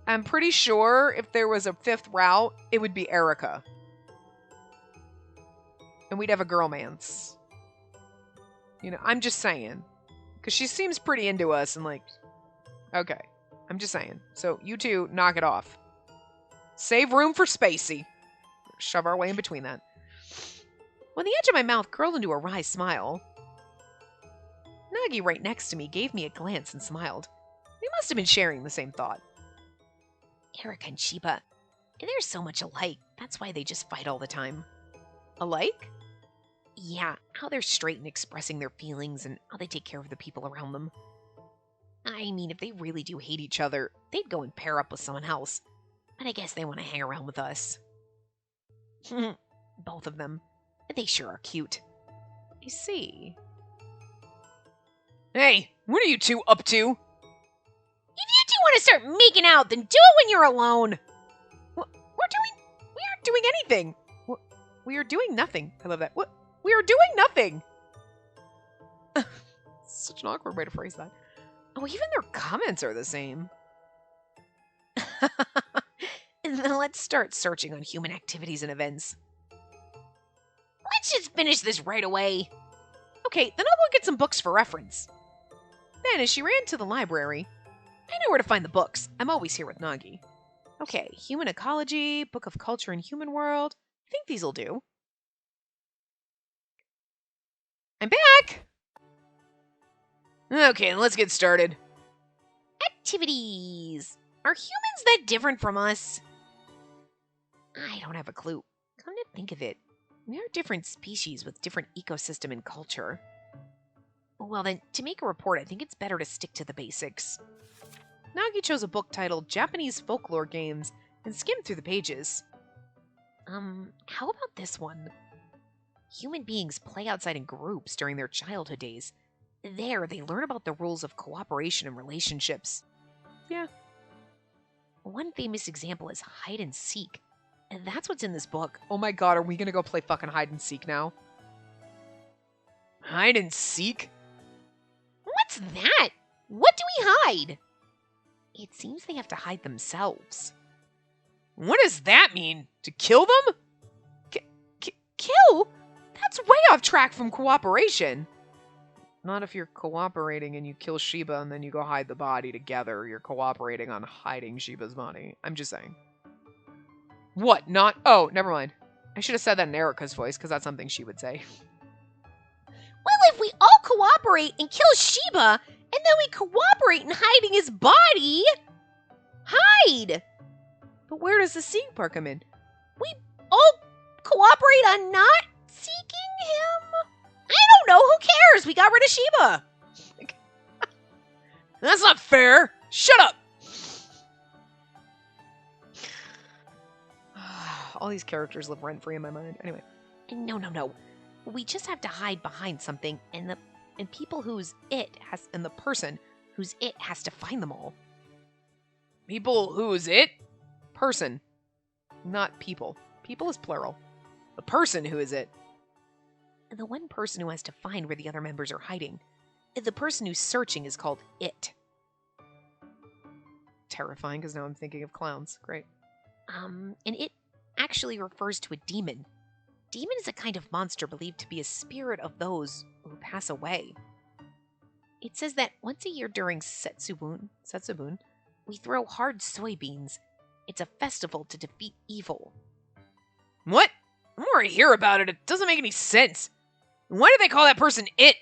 I'm pretty sure if there was a fifth route, it would be Erica. And we'd have a girl-mance. You know, I'm just saying. Because she seems pretty into us and, like, okay. I'm just saying. So, you two, knock it off. Save room for Spacey. Shove our way in between that. When the edge of my mouth curled into a wry smile, Nagi right next to me gave me a glance and smiled. We must have been sharing the same thought. Erica and Shiba, they're so much alike. That's why they just fight all the time. Alike? Yeah, how they're straight in expressing their feelings and how they take care of the people around them. I mean, if they really do hate each other, they'd go and pair up with someone else. But I guess they want to hang around with us. Both of them. They sure are cute. I see. Hey, what are you two up to? If you two want to start making out, then do it when you're alone. We're doing anything. We are doing nothing. I love that. What? We are doing nothing. Such an awkward way to phrase that. Oh, even their comments are the same. And then let's start searching on human activities and events. Let's just finish this right away. Okay, then I'll go get some books for reference. Then, as she ran to the library, I know where to find the books. I'm always here with Nagi. Okay, Human Ecology, Book of Culture and Human World. I think these'll do. I'm back! Okay, let's get started. Activities. Are humans that different from us? I don't have a clue. Come to think of it, we are different species with different ecosystem and culture. Well then, to make a report, I think it's better to stick to the basics. Nagi chose a book titled Japanese Folklore Games and skimmed through the pages. How about this one? Human beings play outside in groups during their childhood days. There, they learn about the rules of cooperation and relationships. Yeah. One famous example is hide and seek. And that's what's in this book. Oh my god, are we gonna go play fucking hide and seek now? Hide and seek? What's that? What do we hide? It seems they have to hide themselves. What does that mean? To kill them? Kill? That's way off track from cooperation. Not if you're cooperating and you kill Shiba and then you go hide the body together. You're cooperating on hiding Shiba's body. I'm just saying. What? Not? Oh, never mind. I should have said that in Erica's voice because that's something she would say. Well, if we all cooperate and kill Shiba, and then we cooperate in hiding his body, hide! But where does the seek part come in? We all cooperate on not seeking him? I don't know, who cares? We got rid of Shiba. That's not fair. Shut up. All these characters live rent-free in my mind. Anyway. No. We just have to hide behind something, and the people whose it has, and the person whose it has to find them all. People whose it? Person. Not people. People is plural. The person who is it. The one person who has to find where the other members are hiding. The person who's searching is called it. Terrifying, because now I'm thinking of clowns. Great. And it actually refers to a demon. Demon is a kind of monster believed to be a spirit of those who pass away. It says that once a year during Setsubun, we throw hard soybeans. It's a festival to defeat evil. What? The more I hear about it, it doesn't make any sense. Why do they call that person it?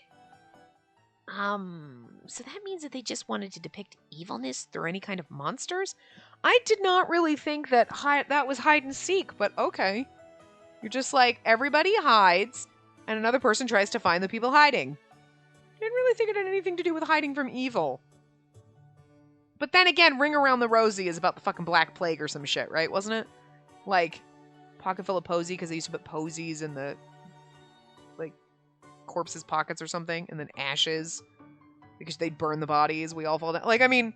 So that means that they just wanted to depict evilness through any kind of monsters? I did not really think that that was hide and seek, but okay. You're just like, everybody hides, and another person tries to find the people hiding. I didn't really think it had anything to do with hiding from evil. But then again, Ring Around the Rosie is about the fucking Black Plague or some shit, right? Wasn't it? Like, pocket full of posy, because they used to put posies in the, like, corpses' pockets or something, and then ashes, because they'd burn the bodies, we all fall down. Like, I mean,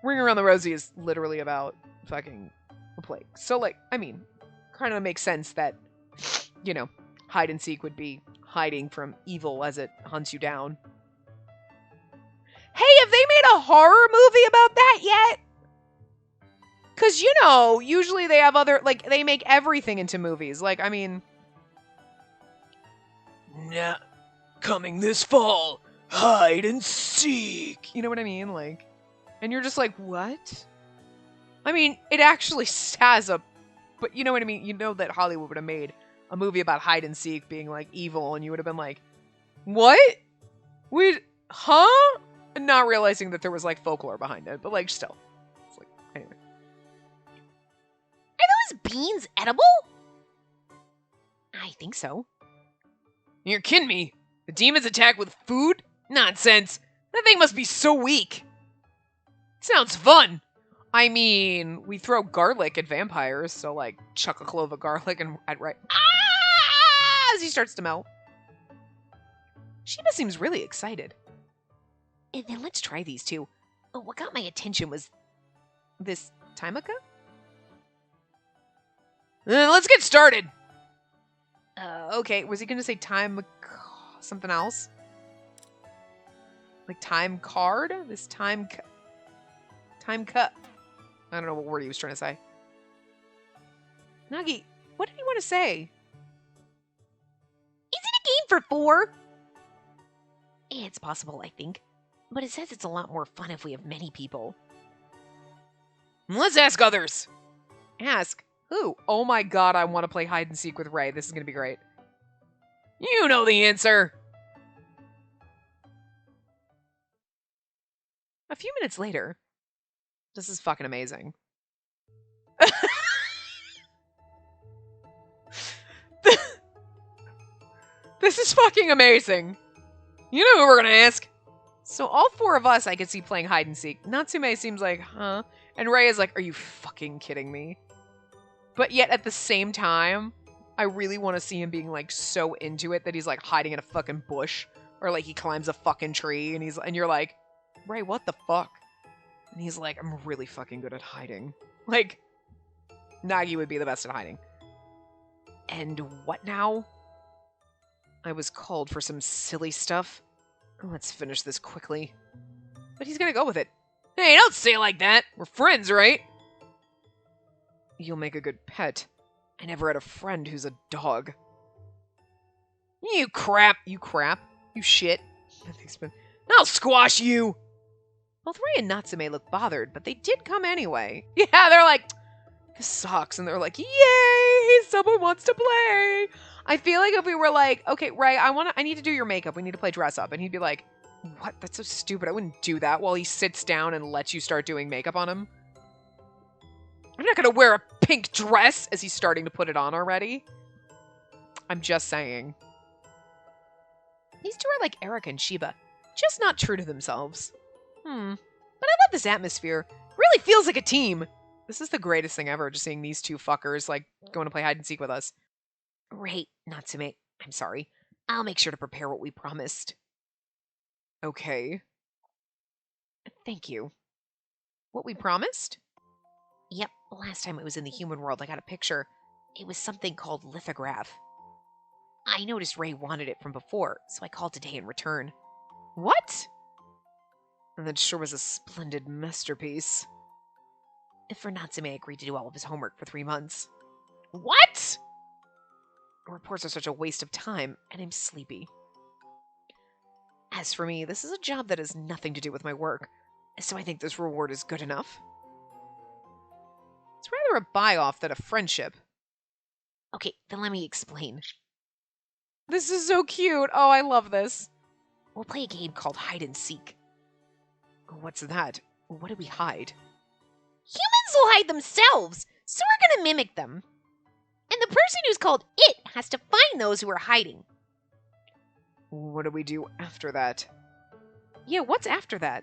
Ring Around the Rosie is literally about fucking a plague. So, like, I mean, kind of makes sense that, you know, hide and seek would be hiding from evil as it hunts you down. Hey, have they made a horror movie about that yet? Because, you know, usually they have other, like, they make everything into movies. Like, I mean... Nah, coming this fall, hide and seek. You know what I mean? Like, and you're just like, what? I mean, it actually has a... But you know what I mean? You know that Hollywood would have made a movie about hide and seek being, like, evil, and you would have been like, what? Huh? Not realizing that there was, like, folklore behind it, but, like, still. It's like, anyway. Are those beans edible? I think so. You're kidding me? The demons attack with food? Nonsense. That thing must be so weak. Sounds fun. I mean, we throw garlic at vampires, so, like, chuck a clove of garlic and I'd write, ah! As he starts to melt. Shiba seems really excited. And then let's try these two. Oh, what got my attention was this Taimaka? Let's get started. Okay, was he gonna say something else? Like time card? This time cut. I don't know what word he was trying to say. Nagi, what did he want to say? Is it a game for 4? It's possible, I think. But it says it's a lot more fun if we have many people. Let's ask others. Ask? Who? Oh my god, I want to play hide and seek with Ray. This is going to be great. You know the answer. A few minutes later. This is fucking amazing. This is fucking amazing. You know who we're gonna ask. So all 4 of us I could see playing hide and seek. Natsume seems like, huh? And Ray is like, are you fucking kidding me? But yet at the same time, I really want to see him being like so into it that he's like hiding in a fucking bush. Or like he climbs a fucking tree and you're like, Ray, what the fuck? And he's like, I'm really fucking good at hiding. Like, Nagi would be the best at hiding. And what now? I was called for some silly stuff. Let's finish this quickly. But he's gonna go with it. Hey, don't say it like that. We're friends, right? You'll make a good pet. I never had a friend who's a dog. You crap. You crap. You shit. I'll squash you. Both Ray and Natsume look bothered, but they did come anyway. Yeah, they're like, this sucks. And they're like, yay, someone wants to play. I feel like if we were like, okay, Ray, I need to do your makeup. We need to play dress up. And he'd be like, what? That's so stupid. I wouldn't do that while he sits down and lets you start doing makeup on him. I'm not going to wear a pink dress as he's starting to put it on already. I'm just saying. These two are like Erica and Shiba. Just not true to themselves. But I love this atmosphere. Really feels like a team. This is the greatest thing ever, just seeing these two fuckers, like, going to play hide and seek with us. Ray, Natsume, I'm sorry. I'll make sure to prepare what we promised. Okay. Thank you. What we promised? Yep, last time it was in the human world, I got a picture. It was something called lithograph. I noticed Ray wanted it from before, so I called today in return. What? And that sure was a splendid masterpiece. For Natsume agreed to do all of his homework for 3 months. What? Reports are such a waste of time, and I'm sleepy. As for me, this is a job that has nothing to do with my work, so I think this reward is good enough. It's rather a buy-off than a friendship. Okay, then let me explain. This is so cute. Oh, I love this. We'll play a game called hide and seek. What's that? What do we hide? Humans will hide themselves, so we're gonna mimic them. And the person who's called it has to find those who are hiding. What do we do after that? Yeah, what's after that?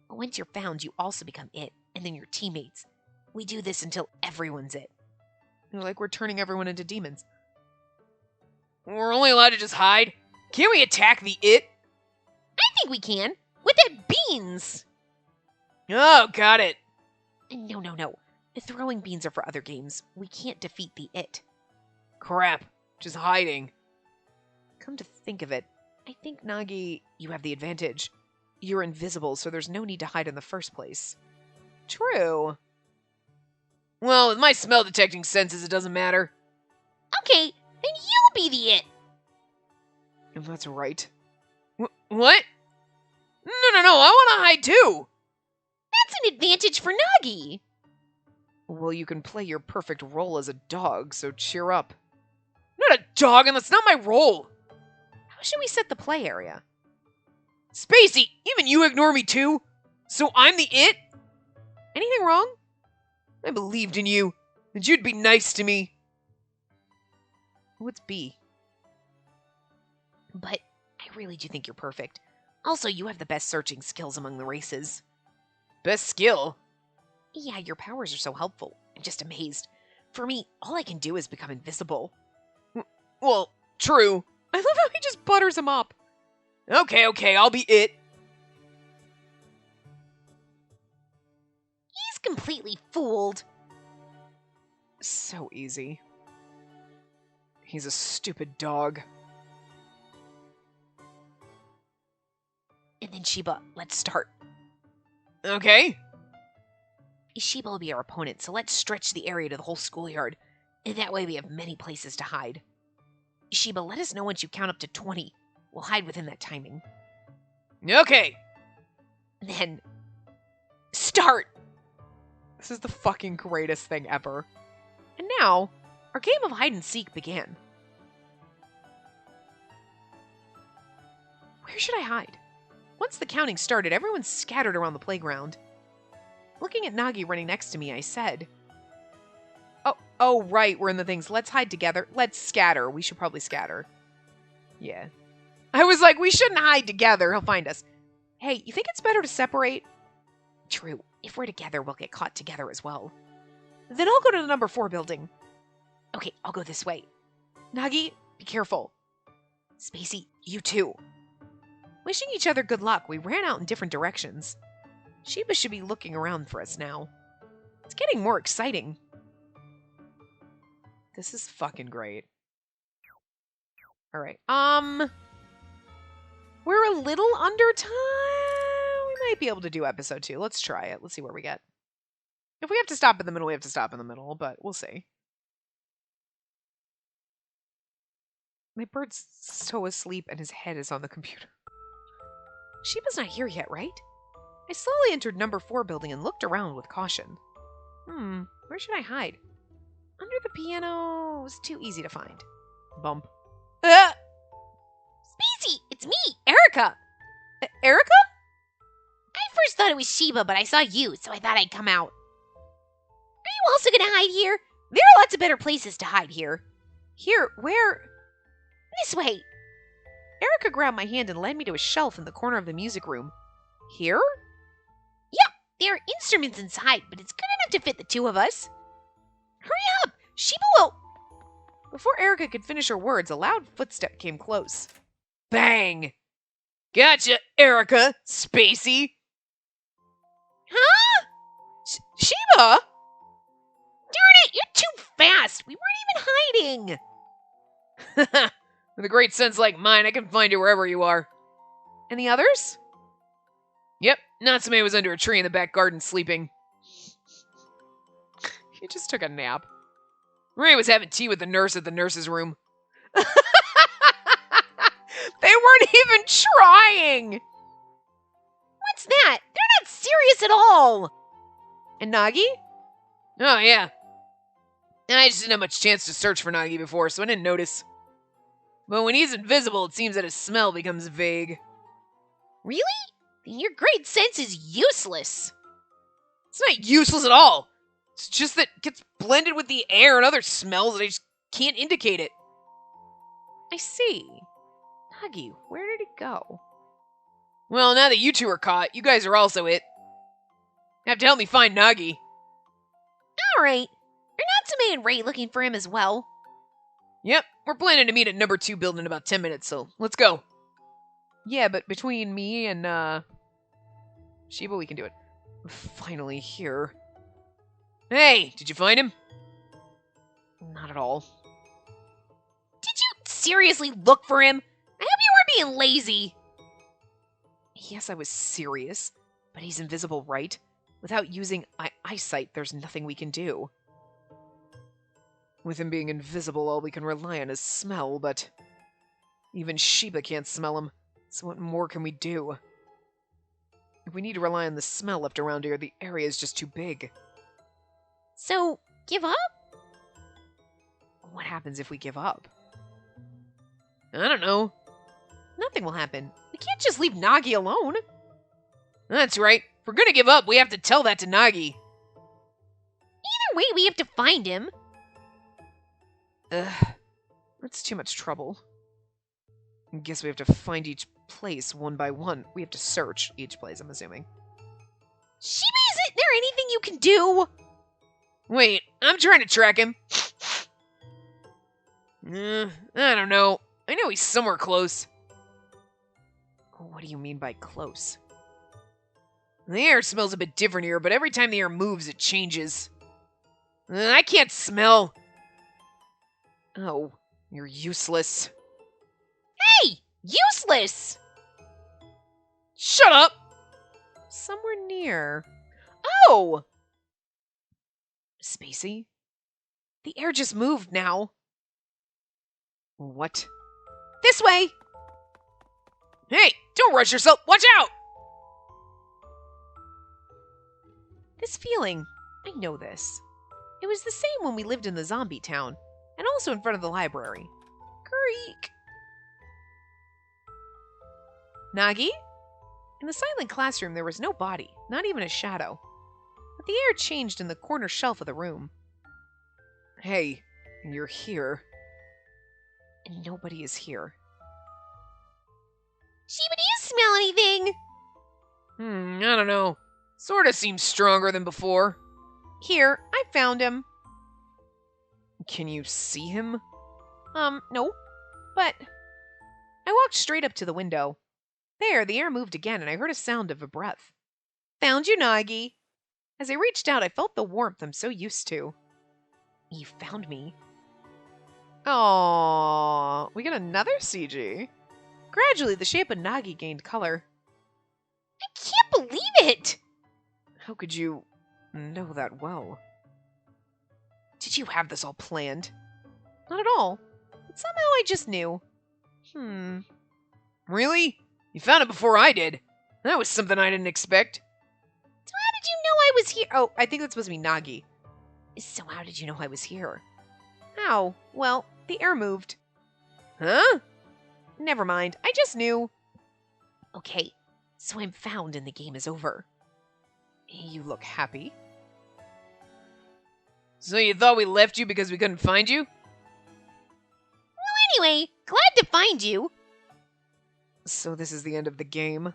Once you're found, you also become it, and then your teammates. We do this until everyone's it. Like we're turning everyone into demons. We're only allowed to just hide? Can't we attack the it? I think we can. With that beans. Oh, got it. No. The throwing beans are for other games. We can't defeat the it. Crap. Just hiding. Come to think of it, I think, Nagi, you have the advantage. You're invisible, so there's no need to hide in the first place. True. Well, with my smell detecting senses, it doesn't matter. Okay, then you'll be the it. That's right. What? No, I want to hide too. That's an advantage for Nagi. Well, you can play your perfect role as a dog, so cheer up. Not a dog, and that's not my role. How should we set the play area? Spacey, even you ignore me too? So I'm the it? Anything wrong? I believed in you, that you'd be nice to me. What's B? But I really do think you're perfect. Also, you have the best searching skills among the races. Best skill? Yeah, your powers are so helpful. I'm just amazed. For me, all I can do is become invisible. Well, true. I love how he just butters him up. Okay, I'll be it. He's completely fooled. So easy. He's a stupid dog. And then Sheba, let's start. Okay. Sheba will be our opponent, so let's stretch the area to the whole schoolyard. And that way we have many places to hide. Sheba, let us know once you count up to 20. We'll hide within that timing. Okay. Then, start! This is the fucking greatest thing ever. And now, our game of hide and seek began. Where should I hide? Once the counting started, everyone scattered around the playground. Looking at Nagi running next to me, I said, Oh, right, we're in the things. Let's hide together. Let's scatter. We should probably scatter. Yeah. I was like, we shouldn't hide together. He'll find us. Hey, you think it's better to separate? True. If we're together, we'll get caught together as well. Then I'll go to the number 4 building. Okay, I'll go this way. Nagi, be careful. Spacey, you too. Wishing each other good luck, we ran out in different directions. Sheba should be looking around for us now. It's getting more exciting. This is fucking great. Alright, we're a little under time. We might be able to do episode 2. Let's try it. Let's see where we get. If we have to stop in the middle, we have to stop in the middle, but we'll see. My bird's so asleep and his head is on the computer. Sheba's not here yet, right? I slowly entered number 4 building and looked around with caution. Where should I hide? Under the piano was too easy to find. Bump. Spacey, it's me, Erica. Erica? I first thought it was Sheba, but I saw you, so I thought I'd come out. Are you also gonna hide here? There are lots of better places to hide here. Here, where? This way. Erica grabbed my hand and led me to a shelf in the corner of the music room. Here? Yep, there are instruments inside, but it's good enough to fit the two of us. Hurry up! Sheba will... Before Erica could finish her words, a loud footstep came close. Bang! Gotcha, Erica! Spacey! Huh? Sheba? Darn it, you're too fast! We weren't even hiding! With a great sense like mine, I can find you wherever you are. And the others? Yep, Natsume was under a tree in the back garden sleeping. He just took a nap. Ray was having tea with the nurse at the nurse's room. They weren't even trying! What's that? They're not serious at all! And Nagi? Oh, yeah. I just didn't have much chance to search for Nagi before, so I didn't notice. But when he's invisible, it seems that his smell becomes vague. Really? Then your great sense is useless. It's not useless at all. It's just that it gets blended with the air and other smells and I just can't indicate it. I see. Nagi, where did it go? Well, now that you two are caught, you guys are also it. You have to help me find Nagi. Alright. Are Natsume and Ray looking for him as well? Yep, we're planning to meet at number 2 building in about 10 minutes, so let's go. Yeah, but between me and, Sheba, we can do it. Finally here. Hey, did you find him? Not at all. Did you seriously look for him? I hope you weren't being lazy. Yes, I was serious, but he's invisible, right? Without using eyesight, there's nothing we can do. With him being invisible, all we can rely on is smell, but even Sheba can't smell him, so what more can we do? If we need to rely on the smell left around here, the area is just too big. So, give up? What happens if we give up? I don't know. Nothing will happen. We can't just leave Nagi alone. That's right. If we're gonna give up, we have to tell that to Nagi. Either way, we have to find him. Ugh. That's too much trouble. I guess we have to find each place one by one. We have to search each place, I'm assuming. Sheba, isn't there anything you can do? Wait, I'm trying to track him. I don't know. I know he's somewhere close. What do you mean by close? The air smells a bit different here, but every time the air moves, it changes. I can't smell. Oh, you're useless. Hey! Useless! Shut up! Somewhere near. Oh! Spacey? The air just moved now. What? This way! Hey, don't rush yourself! Watch out! This feeling, I know this. It was the same when we lived in the zombie town, and also in front of the library. Creak! Nagi? In the silent classroom, there was no body, not even a shadow. But the air changed in the corner shelf of the room. Hey, you're here. And nobody is here. Sheba, do you smell anything? I don't know. Sorta seems stronger than before. Here, I found him. Can you see him? No. But I walked straight up to the window. There, the air moved again, and I heard a sound of a breath. Found you, Nagi. As I reached out, I felt the warmth I'm so used to. You found me. Aww, we got another CG. Gradually, the shape of Nagi gained color. I can't believe it! How could you know that well? Did you have this all planned? Not at all. But somehow I just knew. Really? You found it before I did. That was something I didn't expect. So how did you know I was here? Oh, I think that's supposed to be Nagi. So how did you know I was here? How? Well, the air moved. Huh? Never mind. I just knew. Okay, so I'm found and the game is over. You look happy. So you thought we left you because we couldn't find you? Well, anyway, glad to find you. So this is the end of the game?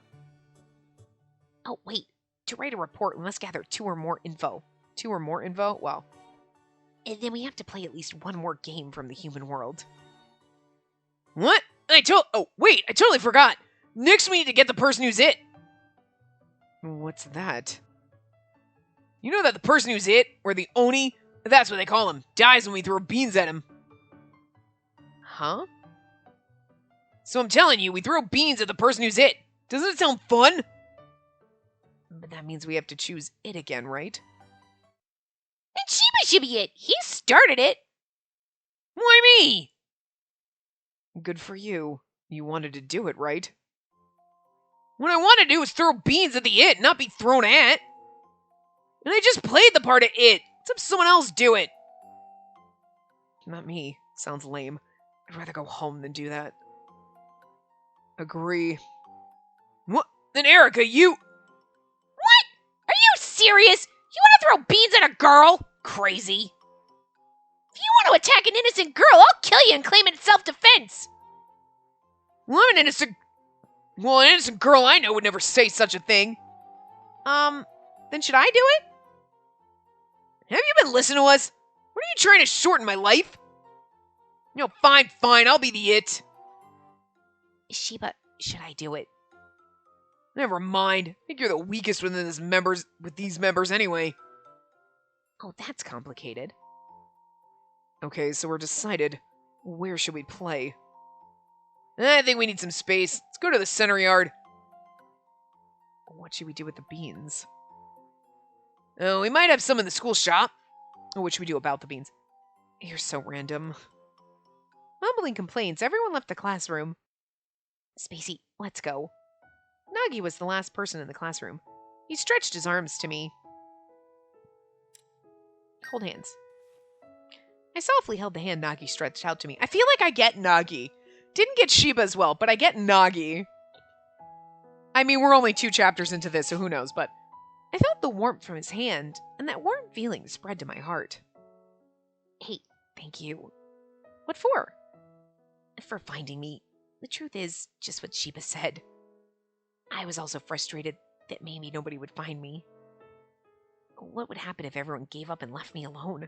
Oh, wait. To write a report, we must gather 2 or more info. 2 or more info? Well. And then we have to play at least 1 more game from the human world. What? Oh, wait, I totally forgot. Next we need to get the person who's it. What's that? You know that the person who's it, or the Oni, that's what they call him, dies when we throw beans at him. Huh? So I'm telling you, we throw beans at the person who's it. Doesn't it sound fun? But that means we have to choose it again, right? And Sheba should be it. He started it. Why me? Good for you. You wanted to do it, right? What I want to do is throw beans at the it, not be thrown at. And I just played the part of it. Let's have someone else do it. Not me. Sounds lame. I'd rather go home than do that. Agree. What? Then Erica, you... What? Are you serious? You want to throw beans at a girl? Crazy. If you want to attack an innocent girl, I'll kill you and claim it self-defense. Well, I'm an innocent... Well, an innocent girl I know would never say such a thing. Then should I do it? Have you been listening to us? What are you trying to shorten my life? No, fine, I'll be the it. Sheba, should I do it? Never mind. I think you're the weakest within these members anyway. Oh, that's complicated. Okay, so we're decided. Where should we play? I think we need some space. Let's go to the center yard. What should we do with the beans? Oh, we might have some in the school shop. Oh, what should we do about the beans? You're so random. Mumbling complaints, everyone left the classroom. Spacey, let's go. Nagi was the last person in the classroom. He stretched his arms to me. Hold hands. I softly held the hand Nagi stretched out to me. I feel like I get Nagi. Didn't get Sheba as well, but I get Nagi. I mean, we're only 2 chapters into this, so who knows, but I felt the warmth from his hand, and that warm feeling spread to my heart. Hey, thank you. What for? For finding me. The truth is, just what Sheba said. I was also frustrated that maybe nobody would find me. What would happen if everyone gave up and left me alone?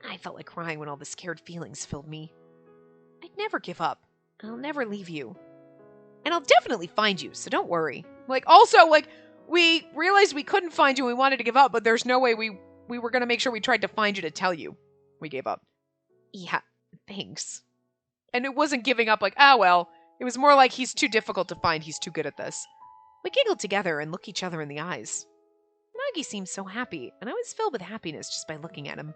I felt like crying when all the scared feelings filled me. I'd never give up. I'll never leave you. And I'll definitely find you, so don't worry. Also, we realized we couldn't find you and we wanted to give up, but there's no way we we were going to make sure we tried to find you to tell you. We gave up. Yeah, thanks. And it wasn't giving up like, ah, well. It was more like he's too difficult to find. He's too good at this. We giggled together and looked each other in the eyes. Nagi seemed so happy, and I was filled with happiness just by looking at him.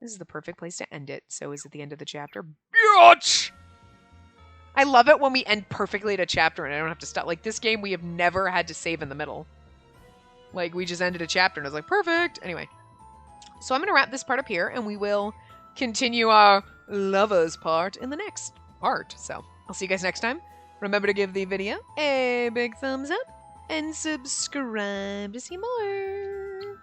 This is the perfect place to end it. So is it the end of the chapter? Biatch! I love it when we end perfectly at a chapter and I don't have to stop. Like, this game, we have never had to save in the middle. Like, we just ended a chapter and I was like, perfect! Anyway. So I'm going to wrap this part up here, and we will continue our lovers part in the next part. So I'll see you guys next time. Remember to give the video a big thumbs up and subscribe to see more.